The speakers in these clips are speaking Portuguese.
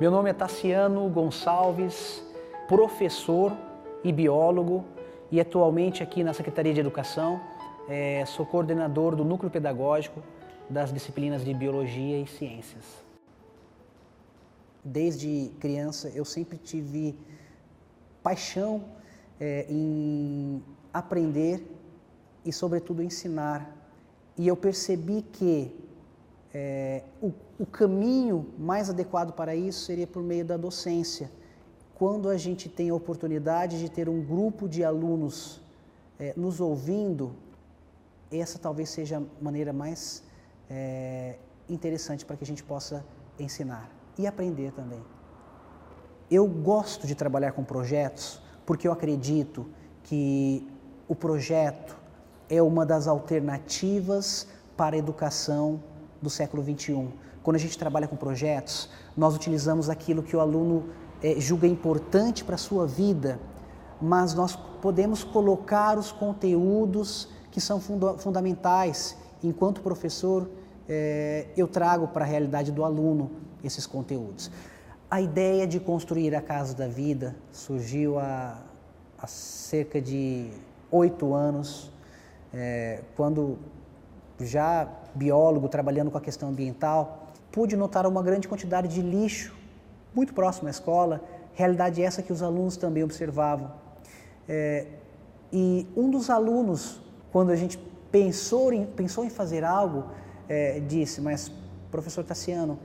Meu nome é Tassiano Gonçalves, professor e biólogo, e atualmente aqui na Secretaria de Educação sou coordenador do Núcleo Pedagógico das disciplinas de Biologia e Ciências. Desde criança eu sempre tive paixão em aprender e, sobretudo, ensinar. E eu percebi que o caminho mais adequado para isso seria por meio da docência. Quando a gente tem a oportunidade de ter um grupo de alunos nos ouvindo, essa talvez seja a maneira mais interessante para que a gente possa ensinar e aprender também. Eu gosto de trabalhar com projetos porque eu acredito que o projeto é uma das alternativas para a educação do século XXI. Quando a gente trabalha com projetos, nós utilizamos aquilo que o aluno julga importante para a sua vida, mas nós podemos colocar os conteúdos que são fundamentais. Enquanto professor, eu trago para a realidade do aluno esses conteúdos. A ideia de construir a Casa da Vida surgiu há cerca de 8 anos, quando já biólogo, trabalhando com a questão ambiental, pude notar uma grande quantidade de lixo muito próximo à escola, realidade essa que os alunos também observavam. E um dos alunos, quando a gente pensou em fazer algo, disse: mas professor Tassiano,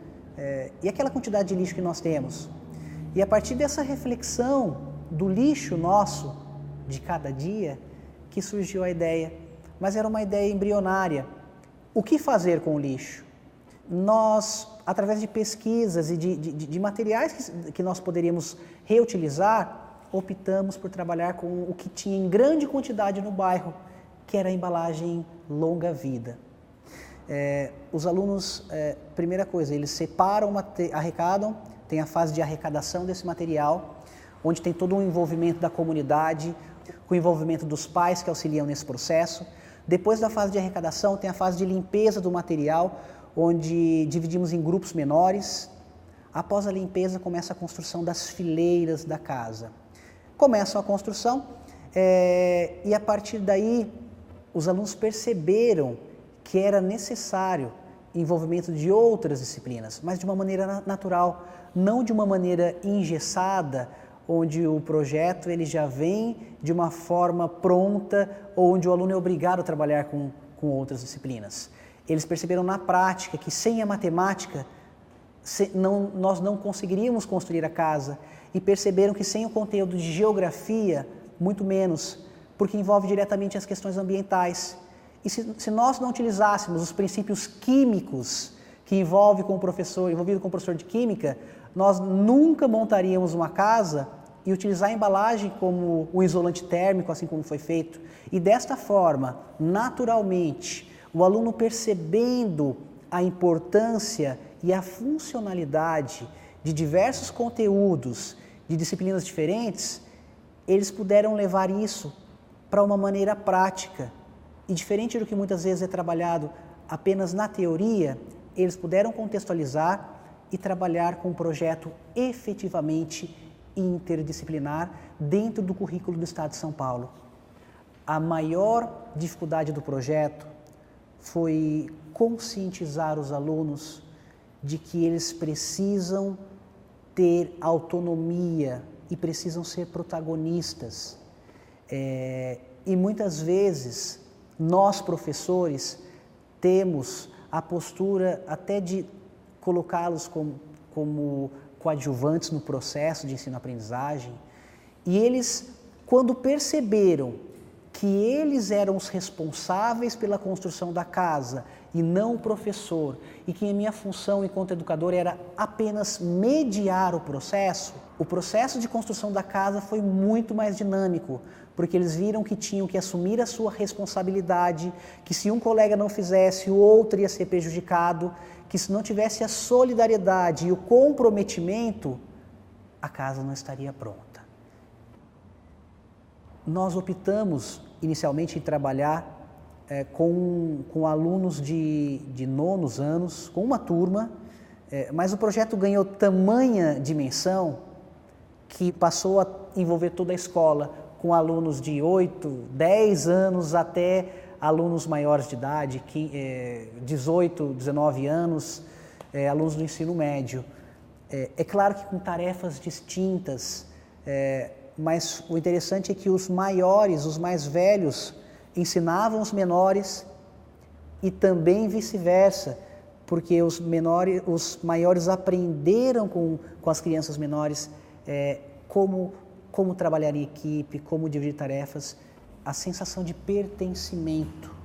e aquela quantidade de lixo que nós temos? E a partir dessa reflexão do lixo nosso, de cada dia, que surgiu a ideia, mas era uma ideia embrionária. O que fazer com o lixo? Nós, através de pesquisas e de materiais que nós poderíamos reutilizar, optamos por trabalhar com o que tinha em grande quantidade no bairro, que era a embalagem longa vida. Os alunos, primeira coisa, eles separam, arrecadam, tem a fase de arrecadação desse material, onde tem todo um envolvimento da comunidade, com o envolvimento dos pais que auxiliam nesse processo. Depois da fase de arrecadação, tem a fase de limpeza do material, onde dividimos em grupos menores. Após a limpeza, começa a construção das fileiras da casa. Começam a construção e, a partir daí, os alunos perceberam que era necessário envolvimento de outras disciplinas, mas de uma maneira natural, não de uma maneira engessada, onde o projeto ele já vem de uma forma pronta, onde o aluno é obrigado a trabalhar com outras disciplinas. Eles perceberam na prática que sem a matemática nós não conseguiríamos construir a casa, e perceberam que sem o conteúdo de geografia, muito menos, porque envolve diretamente as questões ambientais. E se nós não utilizássemos os princípios químicos que envolvido com o professor de química, nós nunca montaríamos uma casa e utilizar a embalagem como o isolante térmico, assim como foi feito. E desta forma, naturalmente, o aluno percebendo a importância e a funcionalidade de diversos conteúdos de disciplinas diferentes, eles puderam levar isso para uma maneira prática. E diferente do que muitas vezes é trabalhado apenas na teoria, eles puderam contextualizar e trabalhar com um projeto efetivamente interdisciplinar dentro do currículo do Estado de São Paulo. A maior dificuldade do projeto foi conscientizar os alunos de que eles precisam ter autonomia e precisam ser protagonistas. E muitas vezes nós, professores, temos a postura até de colocá-los como coadjuvantes no processo de ensino-aprendizagem, e eles, quando perceberam que eles eram os responsáveis pela construção da casa e não o professor, e que a minha função enquanto educador era apenas mediar o processo de construção da casa foi muito mais dinâmico, porque eles viram que tinham que assumir a sua responsabilidade, que se um colega não fizesse, o outro ia ser prejudicado, que se não tivesse a solidariedade e o comprometimento, a casa não estaria pronta. Nós optamos inicialmente em trabalhar com alunos de nonos anos, com uma turma, Mas o projeto ganhou tamanha dimensão que passou a envolver toda a escola, com alunos de 8, 10 anos até alunos maiores de idade, 18, 19 anos, alunos do ensino médio. É claro que com tarefas distintas, mas o interessante é que os maiores, os mais velhos, ensinavam os menores e também vice-versa, porque os maiores aprenderam com as crianças menores como trabalhar em equipe, como dividir tarefas, a sensação de pertencimento,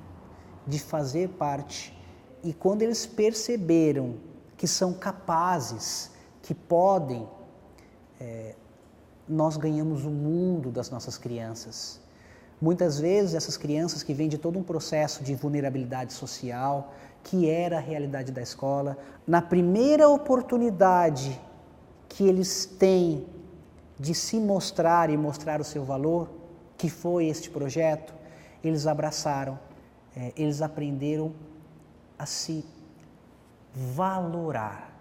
de fazer parte. E quando eles perceberam que são capazes, que podem, nós ganhamos o mundo das nossas crianças. Muitas vezes essas crianças que vêm de todo um processo de vulnerabilidade social, que era a realidade da escola, na primeira oportunidade que eles têm de se mostrar e mostrar o seu valor, que foi este projeto, eles abraçaram, eles aprenderam a se valorar.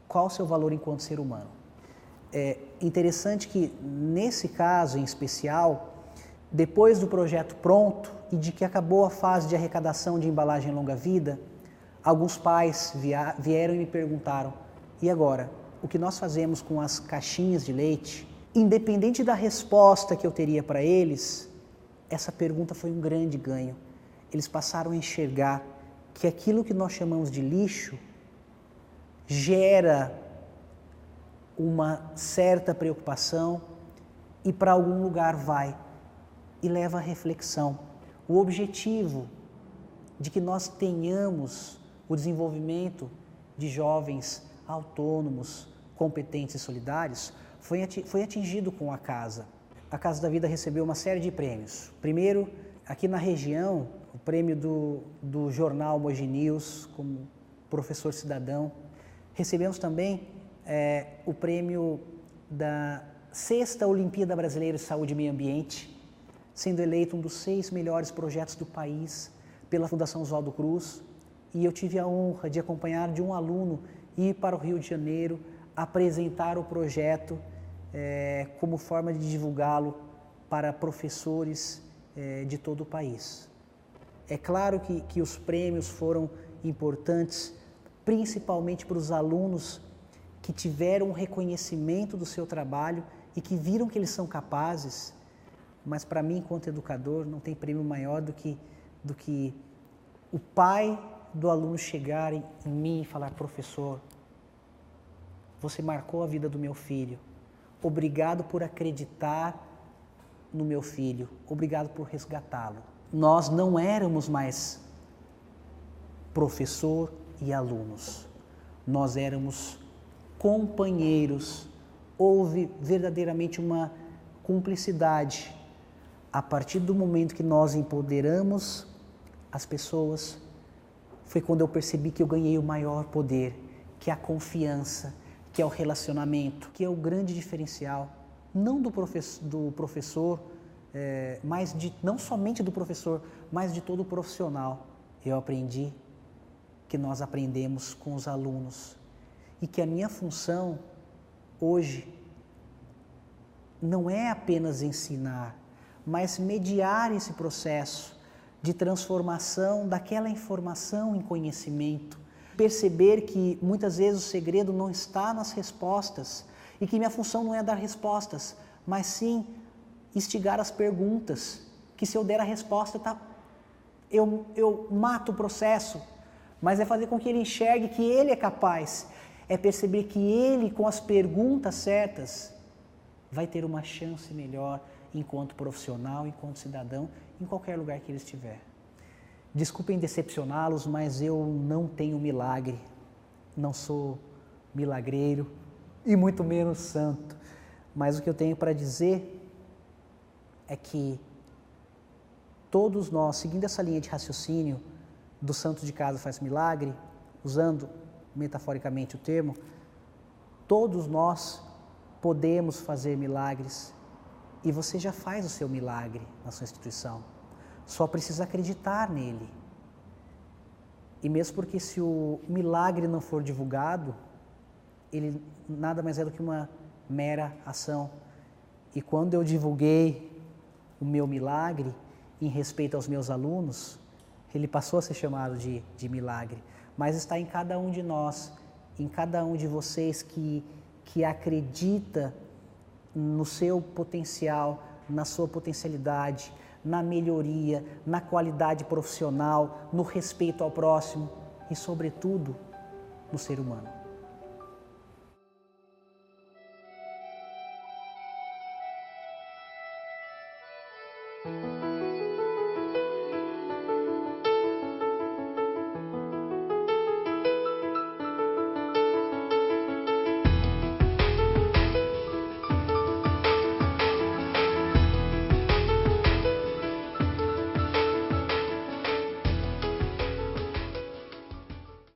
Qual o seu valor enquanto ser humano? É interessante que, nesse caso em especial, depois do projeto pronto e de que acabou a fase de arrecadação de embalagem longa-vida, alguns pais vieram e me perguntaram, e agora, o que nós fazemos com as caixinhas de leite? Independente da resposta que eu teria para eles, essa pergunta foi um grande ganho. Eles passaram a enxergar que aquilo que nós chamamos de lixo gera uma certa preocupação e para algum lugar vai e leva à reflexão. O objetivo de que nós tenhamos o desenvolvimento de jovens autônomos, competentes e solidários foi atingido com a Casa. A Casa da Vida recebeu uma série de prêmios. Primeiro, aqui na região, o prêmio do jornal Mogi News, como professor cidadão. Recebemos também o prêmio da 6ª Olimpíada Brasileira de Saúde e Meio Ambiente, sendo eleito um dos 6 melhores projetos do país pela Fundação Oswaldo Cruz. E eu tive a honra de acompanhar de um aluno ir para o Rio de Janeiro, apresentar o projeto como forma de divulgá-lo para professores de todo o país. É claro que os prêmios foram importantes, principalmente para os alunos que tiveram um reconhecimento do seu trabalho e que viram que eles são capazes, mas para mim, enquanto educador, não tem prêmio maior do que o pai do aluno chegar em mim e falar: professor, você marcou a vida do meu filho, obrigado por acreditar no meu filho, obrigado por resgatá-lo. Nós não éramos mais professor e alunos, nós éramos companheiros, houve verdadeiramente uma cumplicidade. A partir do momento que nós empoderamos as pessoas, foi quando eu percebi que eu ganhei o maior poder, que é a confiança, que é o relacionamento, que é o grande diferencial, não do professor, não somente do professor, mas de todo o profissional. Eu aprendi que nós aprendemos com os alunos e que a minha função hoje não é apenas ensinar, mas mediar esse processo de transformação daquela informação em conhecimento. Perceber que muitas vezes o segredo não está nas respostas e que minha função não é dar respostas, mas sim instigar as perguntas, que se eu der a resposta, eu mato o processo, mas é fazer com que ele enxergue que ele é capaz, é perceber que ele, com as perguntas certas, vai ter uma chance melhor enquanto profissional, enquanto cidadão, em qualquer lugar que ele estiver. Desculpem decepcioná-los, mas eu não tenho milagre, não sou milagreiro e muito menos santo. Mas o que eu tenho para dizer é que todos nós, seguindo essa linha de raciocínio do santo de casa faz milagre, usando metaforicamente o termo, todos nós podemos fazer milagres e você já faz o seu milagre na sua instituição. Só precisa acreditar nele. E mesmo porque se o milagre não for divulgado, ele nada mais é do que uma mera ação. E quando eu divulguei o meu milagre em respeito aos meus alunos, ele passou a ser chamado de milagre. Mas está em cada um de nós, em cada um de vocês que acredita no seu potencial, na sua potencialidade, na melhoria, na qualidade profissional, no respeito ao próximo e, sobretudo, no ser humano.